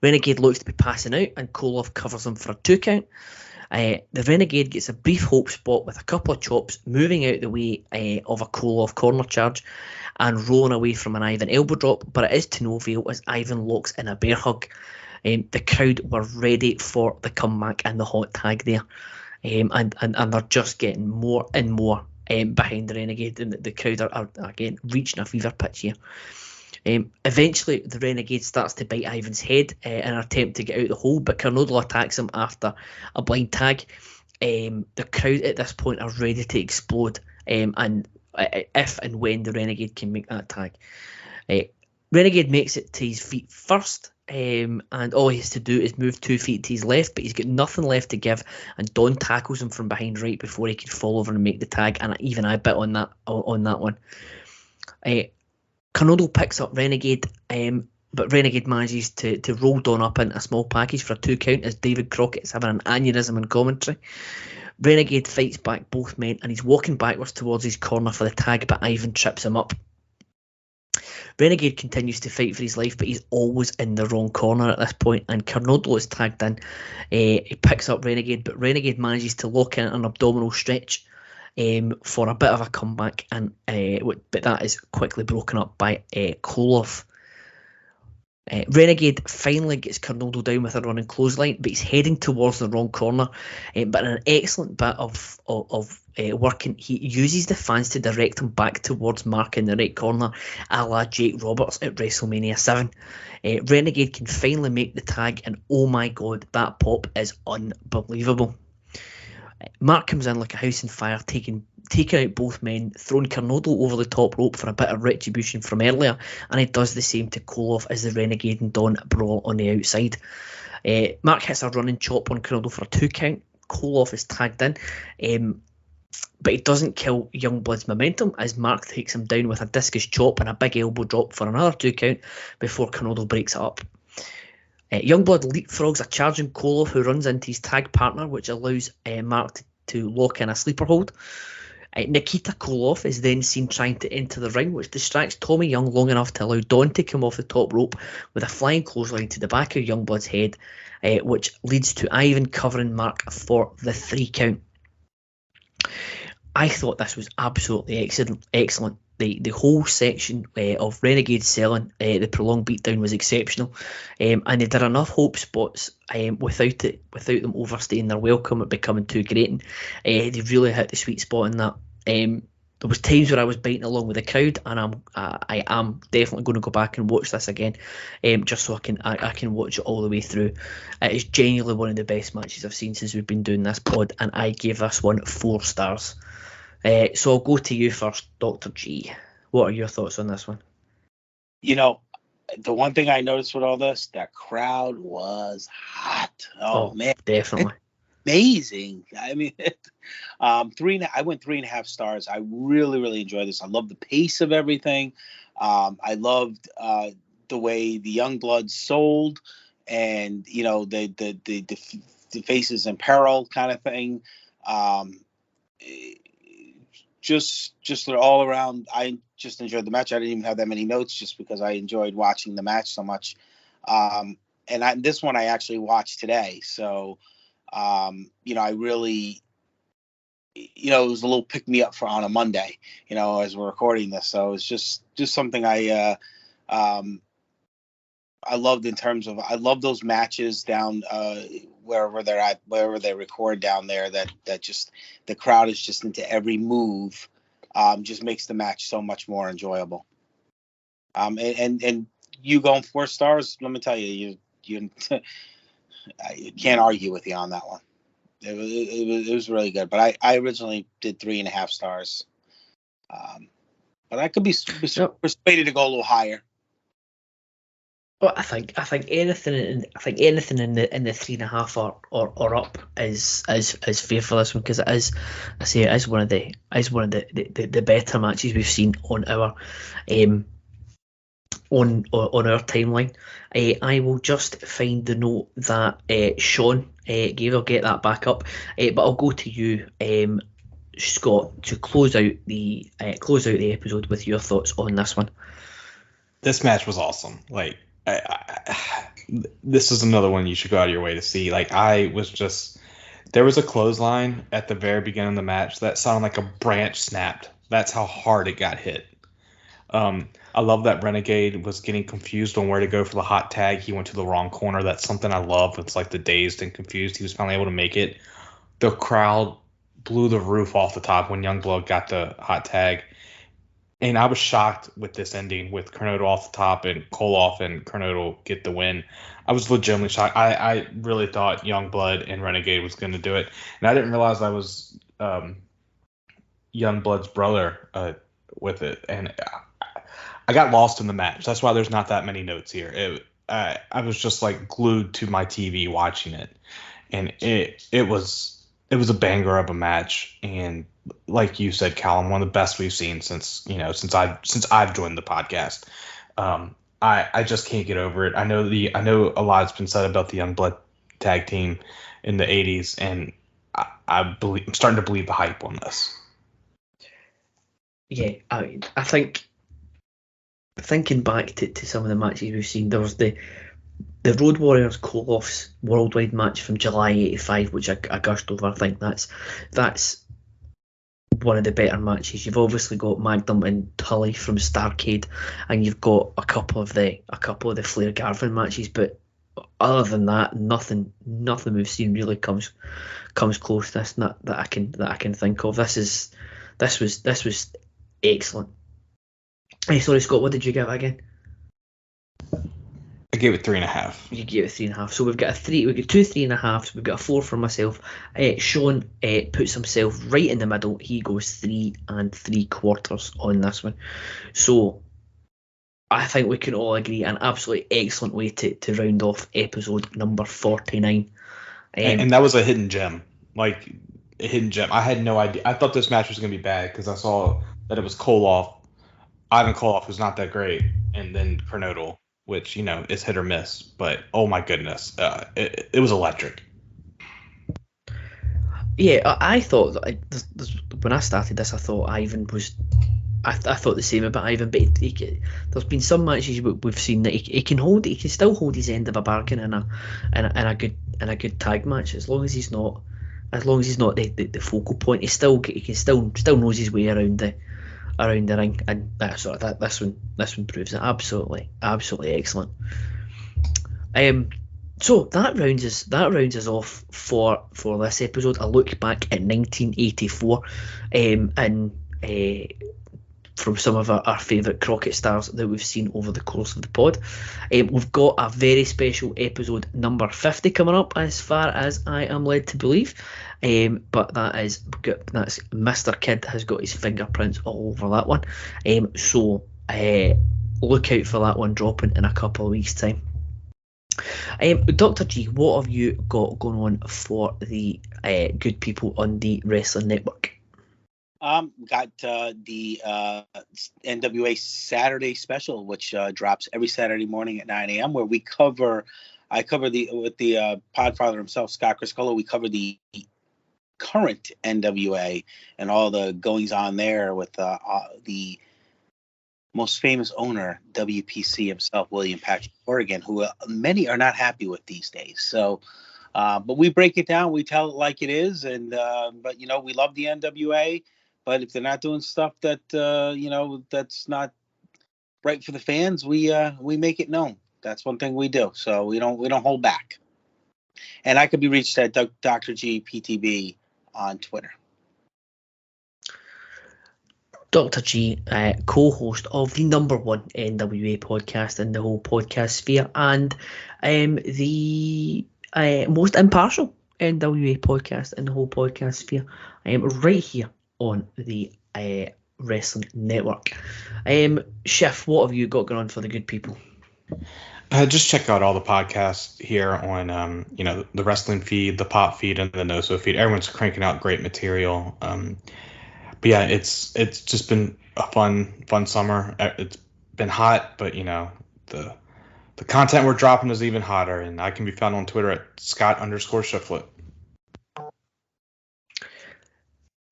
Speaker 4: Renegade looks to be passing out and Koloff covers him for a 2 count. The Renegade gets a brief hope spot with a couple of chops, moving out the way of a Koloff corner charge and rolling away from an Ivan elbow drop, but it is to no avail as Ivan locks in a bear hug. The crowd were ready for the comeback and the hot tag there, and they're just getting more and more behind the Renegade, and the crowd are again reaching a fever pitch here. Eventually, the Renegade starts to bite Ivan's head in an attempt to get out the hole, but Cornado attacks him after a blind tag. The crowd at this point are ready to explode, and if and when the Renegade can make that tag. Renegade makes it to his feet first, and all he has to do is move 2 feet to his left, but he's got nothing left to give, and Don tackles him from behind right before he can fall over and make the tag, and even I bit on that one. Carnolo picks up Renegade, but Renegade manages to roll Don up into a small package for a 2 count as David Crockett is having an aneurysm in commentary. Renegade fights back both men, and he's walking backwards towards his corner for the tag, but Ivan trips him up. Renegade continues to fight for his life, but he's always in the wrong corner at this point, and Carnolo is tagged in. He picks up Renegade, but Renegade manages to lock in an abdominal stretch for a bit of a comeback, and but that is quickly broken up by Koloff. Renegade finally gets Carnolo down with a running clothesline, but he's heading towards the wrong corner. But an excellent bit of working, he uses the fans to direct him back towards Mark in the right corner, a la Jake Roberts at WrestleMania 7. Renegade can finally make the tag, and oh my god, that pop is unbelievable. Mark comes in like a house on fire, taking out both men, throwing Carnolo over the top rope for a bit of retribution from earlier, and he does the same to Koloff as the Renegade and Don brawl on the outside. Mark hits a running chop on Carnolo for a 2 count. Koloff is tagged in, but he doesn't kill Youngblood's momentum as Mark takes him down with a discus chop and a big elbow drop for another 2 count before Carnolo breaks it up. Youngblood leapfrogs a charging Koloff, who runs into his tag partner, which allows Mark to lock in a sleeper hold. Nikita Koloff is then seen trying to enter the ring, which distracts Tommy Young long enough to allow Don to come off the top rope with a flying clothesline to the back of Youngblood's head, which leads to Ivan covering Mark for the 3 count. I thought this was absolutely excellent. The whole section of Renegade selling the prolonged beatdown was exceptional, and they did enough hope spots without them overstaying their welcome at becoming too grating. They really hit the sweet spot in that. There was times where I was biting along with the crowd, and I am definitely going to go back and watch this again, just so I can watch it all the way through. It is genuinely one of the best matches I've seen since we've been doing this pod, and I gave this one 4 stars. So I'll go to you first, Dr. G. What are your thoughts on this one?
Speaker 3: You know, the one thing I noticed with all this, that crowd was hot. Oh man,
Speaker 4: definitely
Speaker 3: amazing. I mean, I went 3.5 stars. I really enjoyed this. I love the pace of everything. I loved the way the Youngbloods sold, and you know the faces in peril kind of thing. Just all around, I just enjoyed the match. I didn't even have that many notes just because I enjoyed watching the match so much. This one I actually watched today. So, I really, it was a little pick me up on a Monday, as we're recording this. So it's just something I loved in terms of, I love those matches down wherever they're at, wherever they record down there, that just the crowd is just into every move, just makes the match so much more enjoyable. And you going 4 stars, let me tell you, you can't argue with you on that one. It was really good, but I originally did 3.5 stars. But I could be persuaded to go a little higher.
Speaker 4: Well, I think anything in the 3.5 or up is fair for this one, because it is one of the better matches we've seen on our on our timeline. I will just find the note that Shawn gave. I'll get that back up, but I'll go to you, Scott, to close out the episode with your thoughts on this one.
Speaker 5: This match was awesome. Like, this is another one you should go out of your way to see. Like, there was a clothesline at the very beginning of the match that sounded like a branch snapped. That's how hard it got hit. I love that Renegade was getting confused on where to go for the hot tag. He went to the wrong corner. That's something I love. It's like the dazed and confused. He was finally able to make it. The crowd blew the roof off the top when Youngblood got the hot tag. And I was shocked with this ending, with Carnolo off the top and Koloff and Carnolo get the win. I was legitimately shocked. I really thought Youngblood and Renegade was going to do it. And I didn't realize I was Youngblood's brother with it. And I got lost in the match. That's why there's not that many notes here. I was just like glued to my TV watching it, and it was a banger of a match. And like you said, Callum, one of the best we've seen since I've joined the podcast. I just can't get over it. I know a lot's been said about the Young Blood tag team in the 80s, and I'm starting to believe the hype on this.
Speaker 4: Yeah, I think thinking back to some of the matches we've seen, there was the Road Warriors Koloff's worldwide match from July '85, which I gushed over. I think that's one of the better matches. You've obviously got Magnum and Tully from Starrcade, and you've got a couple of the Flair Garvin matches, but other than that, nothing we've seen really comes close to this. Not that I can think of. This was excellent. Hey, sorry, Scott, what did you give it again?
Speaker 5: I gave it 3.5.
Speaker 4: You gave it 3.5. So we've got two 3.5s. We've got a 4 for myself. Shawn puts himself right in the middle. He goes 3 3/4 on this one. So I think we can all agree an absolutely excellent way to round off episode number 49.
Speaker 5: And that was a hidden gem. Like a hidden gem. I had no idea. I thought this match was going to be bad because I saw that it was Koloff. Ivan Koloff was not that great, and then Kernodle, which is hit or miss. But oh my goodness, it was electric.
Speaker 4: Yeah, I thought when I started this, I thought Ivan was. I thought the same about Ivan, but there's been some matches we've seen that he can still hold his end of a bargain in a good tag match as long as he's not the focal point. He can still knows his way around the ring, and this one proves it. Absolutely excellent. So that rounds us off for this episode. A look back at 1984, and from some of our favourite Crockett stars that we've seen over the course of the pod. We've got a very special episode number 50 coming up, as far as I am led to believe. But that's Mr. Kidd has got his fingerprints all over that one. So look out for that one dropping in a couple of weeks' time. Dr. G, what have you got going on for the good people on the Wrestling Network?
Speaker 3: Got the NWA Saturday special, which drops every Saturday morning at 9 a.m. where I cover with the Podfather himself, Scott Criscuolo. We cover the current NWA and all the goings on there with the most famous owner, WPC himself, William Patrick Corrigan, who many are not happy with these days. So, but we break it down, we tell it like it is, and but we love the NWA. But if they're not doing stuff that that's not right for the fans, we make it known. That's one thing we do. So we don't hold back. And I could be reached at Dr. G PTB on Twitter.
Speaker 4: Dr. G, co-host of the number one NWA podcast in the whole podcast sphere, and the most impartial NWA podcast in the whole podcast sphere, right here on the Wrestling Network. Chef, what have you got going on for the good people?
Speaker 5: Just check out all the podcasts here on the Wrestling Feed, the Pop Feed, and the No-So Feed. Everyone's cranking out great material. But yeah, it's just been a fun summer. It's been hot, but the content we're dropping is even hotter, and I can be found on Twitter at Scott_Shiflett.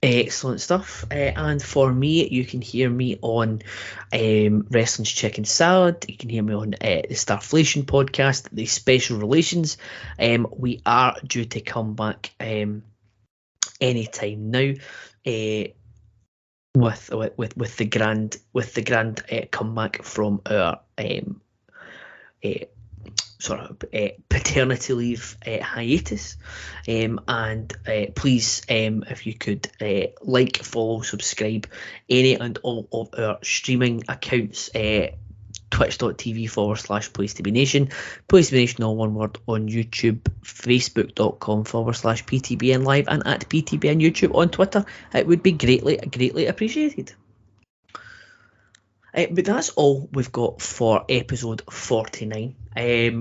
Speaker 4: Excellent stuff. And for me, you can hear me on Wrestling's Chicken Salad. You can hear me on the Starflation podcast, the Special Relations. We are due to come back anytime now. With the grand comeback from our paternity leave hiatus, and please, if you could like, follow, subscribe any and all of our streaming accounts, twitch.tv/PlaceToBeNation, PlaceToBeNation, all one word, on YouTube, facebook.com/PTBN Live, and at PTBN YouTube on Twitter. It would be greatly appreciated. But that's all we've got for episode 49.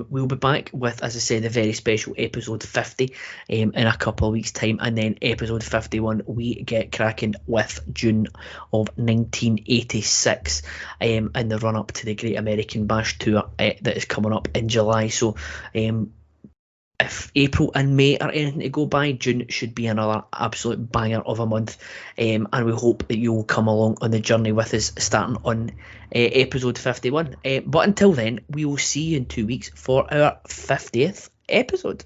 Speaker 4: We'll be back with, as I said, the very special episode 50 in a couple of weeks' time. And then episode 51, we get cracking with June of 1986 and the run-up to the Great American Bash Tour that is coming up in July. So if April and May are anything to go by, June should be another absolute banger of a month, and we hope that you'll come along on the journey with us starting on episode 51. But until then, we will see you in 2 weeks for our 50th episode.